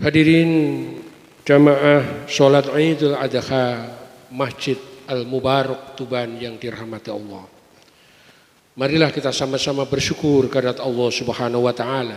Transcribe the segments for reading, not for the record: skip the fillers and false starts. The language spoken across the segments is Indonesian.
Hadirin jamaah sholat Idul Adha Masjid Al-Mubarak Tuban yang dirahmati Allah. Marilah kita sama-sama bersyukur kehadirat Allah Subhanahu wa taala.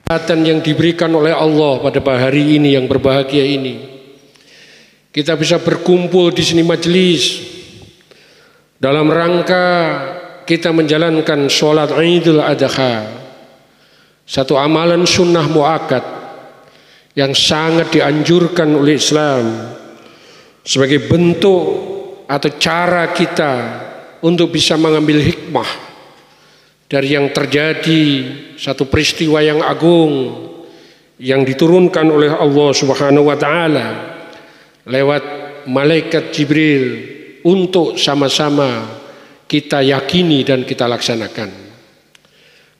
Kesempatan yang diberikan oleh Allah pada hari ini yang berbahagia ini. Kita bisa berkumpul di sini majelis dalam rangka kita menjalankan sholat Idul Adha, satu amalan sunnah muakkad yang sangat dianjurkan oleh Islam sebagai bentuk atau cara kita untuk bisa mengambil hikmah dari yang terjadi, satu peristiwa yang agung yang diturunkan oleh Allah Subhanahu wa taala lewat malaikat Jibril untuk sama-sama kita yakini dan kita laksanakan.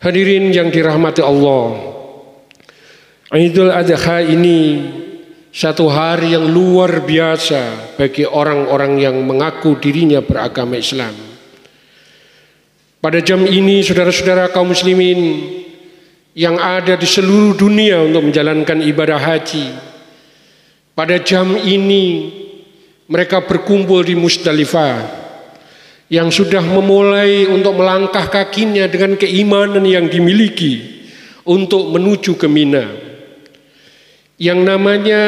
Hadirin yang dirahmati Allah, Idul Adha ini satu hari yang luar biasa bagi orang-orang yang mengaku dirinya beragama Islam. Pada jam ini saudara-saudara kaum muslimin yang ada di seluruh dunia untuk menjalankan ibadah haji, pada jam ini mereka berkumpul di Musdalifah yang sudah memulai untuk melangkah kakinya dengan keimanan yang dimiliki untuk menuju ke Mina. Yang namanya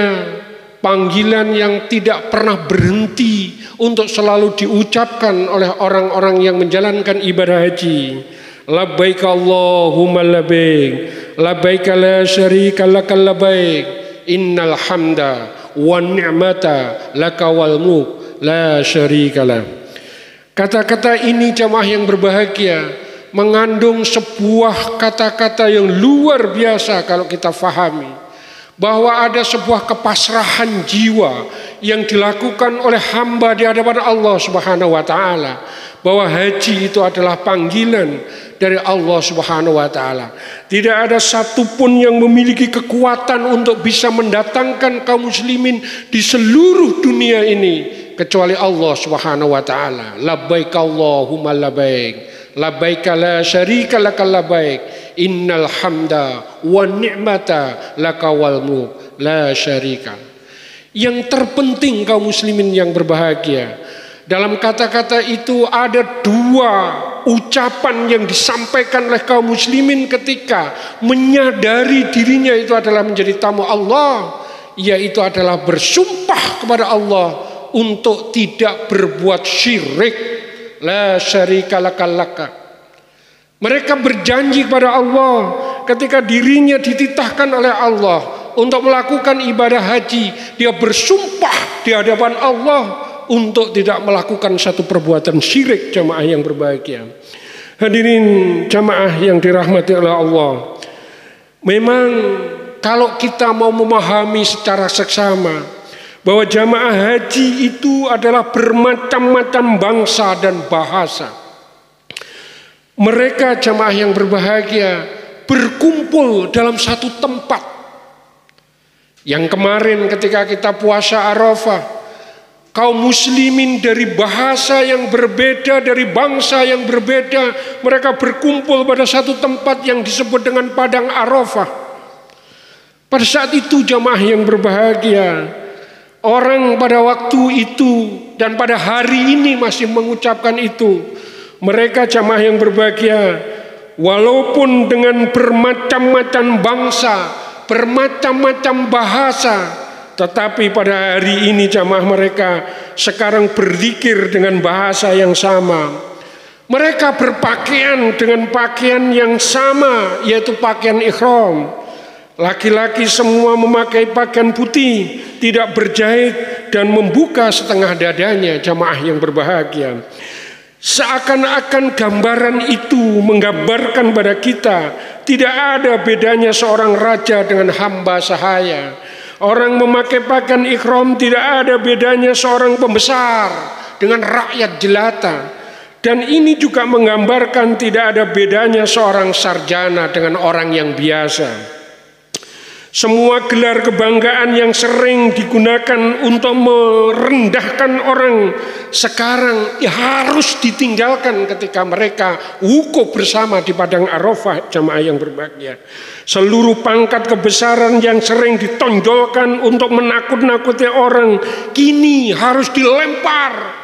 panggilan yang tidak pernah berhenti untuk selalu diucapkan oleh orang-orang yang menjalankan ibadah haji. Labbaik Allahumma labbaik, labbaik la syarika laka labbaik, innal hamda wan ni'mata laka wal mulk la syarika lak. Kata-kata ini jamaah yang berbahagia mengandung sebuah kata-kata yang luar biasa kalau kita fahami, bahwa ada sebuah kepasrahan jiwa yang dilakukan oleh hamba di hadapan Allah Subhanahu wa taala, bahwa haji itu adalah panggilan dari Allah Subhanahu wa taala. Tidak ada satupun yang memiliki kekuatan untuk bisa mendatangkan kaum muslimin di seluruh dunia ini kecuali Allah Subhanahu wa taala. Labbaik Allahumma labbaik, labbaik la syarika laka labbaik, innal hamda wan ni'mata laka wal mulk la syarika. Yang terpenting kaum muslimin yang berbahagia, dalam kata-kata itu ada dua ucapan yang disampaikan oleh kaum muslimin ketika menyadari dirinya itu adalah menjadi tamu Allah, yaitu adalah bersumpah kepada Allah untuk tidak berbuat syirik. La syarika laka. Mereka berjanji kepada Allah ketika dirinya dititahkan oleh Allah untuk melakukan ibadah haji, dia bersumpah di hadapan Allah untuk tidak melakukan satu perbuatan syirik. Jamaah yang berbahagia, hadirin jamaah yang dirahmati oleh Allah, memang kalau kita mau memahami secara seksama bahwa jamaah haji itu adalah bermacam-macam bangsa dan bahasa, mereka jamaah yang berbahagia berkumpul dalam satu tempat. Yang kemarin ketika kita puasa Arafah, kaum muslimin dari bahasa yang berbeda, dari bangsa yang berbeda, mereka berkumpul pada satu tempat yang disebut dengan Padang Arafah. Pada saat itu jamaah yang berbahagia, orang pada waktu itu dan pada hari ini masih mengucapkan itu. Mereka jamaah yang berbahagia, walaupun dengan bermacam-macam bangsa, bermacam-macam bahasa, tetapi pada hari ini jamaah mereka sekarang berzikir dengan bahasa yang sama. Mereka berpakaian dengan pakaian yang sama, yaitu pakaian ihram. Laki-laki semua memakai pakaian putih, tidak berjahit dan membuka setengah dadanya. Jamaah yang berbahagia, seakan-akan gambaran itu menggambarkan pada kita tidak ada bedanya seorang raja dengan hamba sahaya. Orang memakai pakaian ihram tidak ada bedanya seorang pembesar dengan rakyat jelata. Dan ini juga menggambarkan tidak ada bedanya seorang sarjana dengan orang yang biasa. Semua gelar kebanggaan yang sering digunakan untuk merendahkan orang sekarang harus ditinggalkan ketika mereka wukuf bersama di padang Arafah, jamaah yang berbahagia. Seluruh pangkat kebesaran yang sering ditonjolkan untuk menakut-nakuti orang kini harus dilempar.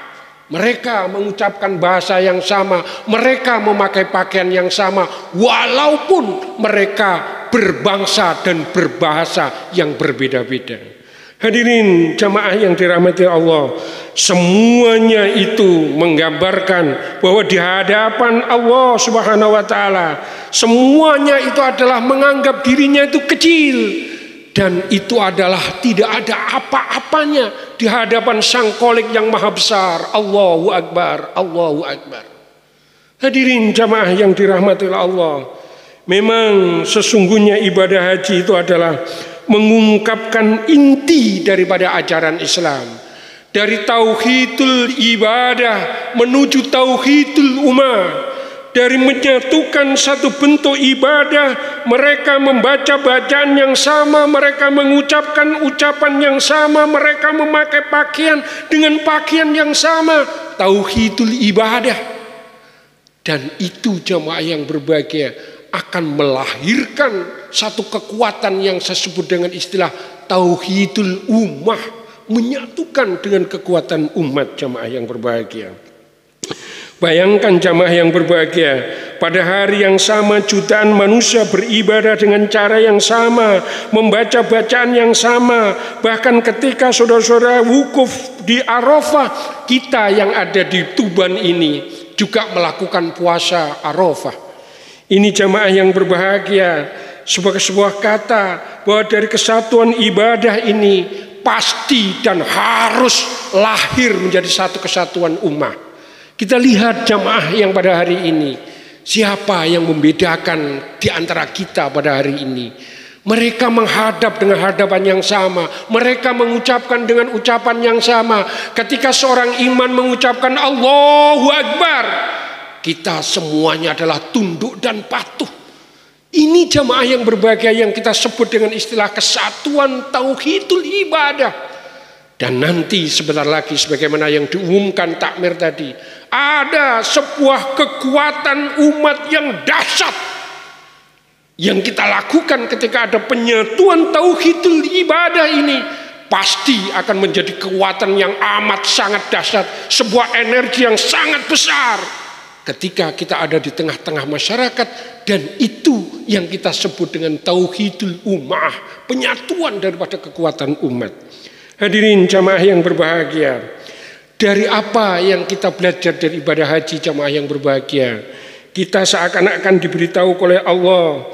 Mereka mengucapkan bahasa yang sama, mereka memakai pakaian yang sama, walaupun mereka berbangsa dan berbahasa yang berbeda-beda. Hadirin jamaah yang dirahmati Allah, semuanya itu menggambarkan bahwa di hadapan Allah Subhanahu wa taala semuanya itu adalah menganggap dirinya itu kecil. Dan itu adalah tidak ada apa-apanya di hadapan Sang Khalik yang maha besar. Allahu Akbar, Allahu Akbar. Hadirin jamaah yang dirahmati Allah, memang sesungguhnya ibadah haji itu adalah mengungkapkan inti daripada ajaran Islam. Dari tauhidul ibadah menuju tauhidul ummah. Dari menyatukan satu bentuk ibadah, mereka membaca bacaan yang sama, mereka mengucapkan ucapan yang sama, mereka memakai pakaian dengan pakaian yang sama. Tauhidul ibadah. Dan itu jamaah yang berbahagia akan melahirkan satu kekuatan yang saya sebut dengan istilah tauhidul ummah, menyatukan dengan kekuatan umat, jamaah yang berbahagia. Bayangkan jamaah yang berbahagia, pada hari yang sama jutaan manusia beribadah dengan cara yang sama, membaca bacaan yang sama. Bahkan ketika saudara-saudara wukuf di Arafah, kita yang ada di Tuban ini juga melakukan puasa Arafah. Ini jamaah yang berbahagia, sebagai sebuah kata bahwa dari kesatuan ibadah ini pasti dan harus lahir menjadi satu kesatuan ummah. Kita lihat jamaah yang pada hari ini, siapa yang membedakan di antara kita pada hari ini? Mereka menghadap dengan hadapan yang sama, mereka mengucapkan dengan ucapan yang sama. Ketika seorang iman mengucapkan Allahu Akbar, kita semuanya adalah tunduk dan patuh. Ini jamaah yang berbahagia yang kita sebut dengan istilah kesatuan tauhidul ibadah. Dan nanti sebentar lagi sebagaimana yang diumumkan takmir tadi, ada sebuah kekuatan umat yang dahsyat yang kita lakukan ketika ada penyatuan tauhidul ibadah ini. Pasti akan menjadi kekuatan yang amat sangat dahsyat, sebuah energi yang sangat besar ketika kita ada di tengah-tengah masyarakat. Dan itu yang kita sebut dengan tauhidul ummah, penyatuan daripada kekuatan umat. Hadirin jamaah yang berbahagia, dari apa yang kita belajar dari ibadah haji jamaah yang berbahagia? Kita seakan-akan diberitahu oleh Allah,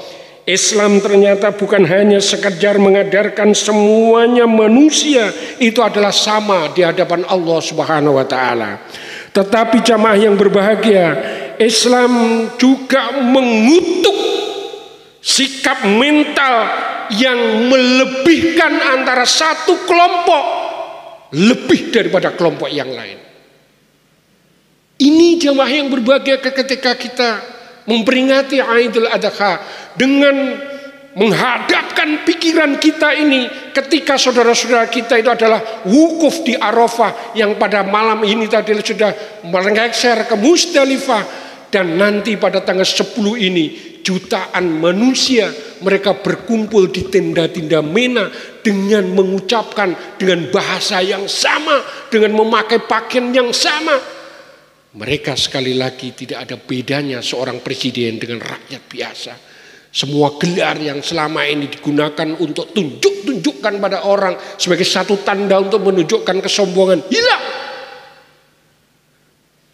Islam ternyata bukan hanya sekedar mengadarkan semuanya manusia itu adalah sama di hadapan Allah Subhanahu wa taala. Tetapi jamaah yang berbahagia, Islam juga mengutuk sikap mental yang melebihkan antara satu kelompok lebih daripada kelompok yang lain. Ini jamaah yang berbahagia ketika kita memperingati Idul Adha dengan menghadapkan pikiran kita ini ketika saudara-saudara kita itu adalah wukuf di Arafah yang pada malam ini tadi sudah melengsar ke Musdalifah. Dan nanti pada tanggal 10 ini jutaan manusia mereka berkumpul di tenda-tenda Mina dengan mengucapkan dengan bahasa yang sama, dengan memakai pakaian yang sama. Mereka sekali lagi tidak ada bedanya seorang presiden dengan rakyat biasa. Semua gelar yang selama ini digunakan untuk tunjukkan pada orang sebagai satu tanda untuk menunjukkan kesombongan hilang.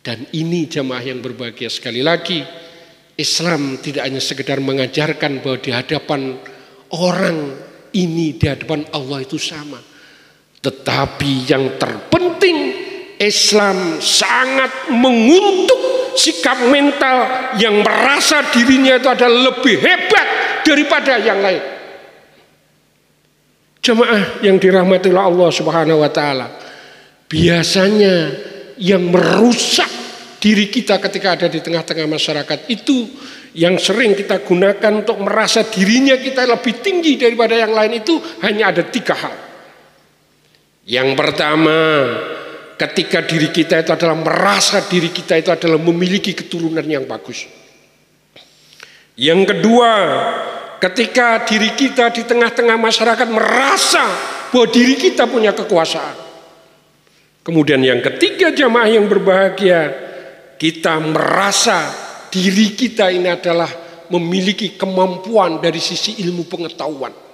Dan ini jamaah yang berbahagia, sekali lagi Islam tidak hanya sekedar mengajarkan bahwa di hadapan orang ini, di hadapan Allah itu sama. Tetapi yang terpenting, Islam sangat mengutuk sikap mental yang merasa dirinya itu adalah lebih hebat daripada yang lain. Jemaah yang dirahmati Allah Subhanahu wa taala, biasanya yang merusak diri kita ketika ada di tengah-tengah masyarakat. Itu yang sering kita gunakan untuk merasa dirinya kita lebih tinggi daripada yang lain, itu hanya ada 3 hal. Yang pertama, ketika diri kita itu adalah merasa diri kita itu adalah memiliki keturunan yang bagus. Yang kedua, ketika diri kita di tengah-tengah masyarakat merasa bahwa diri kita punya kekuasaan. Kemudian yang ketiga, jamaah yang berbahagia, kita merasa diri kita ini adalah memiliki kemampuan dari sisi ilmu pengetahuan.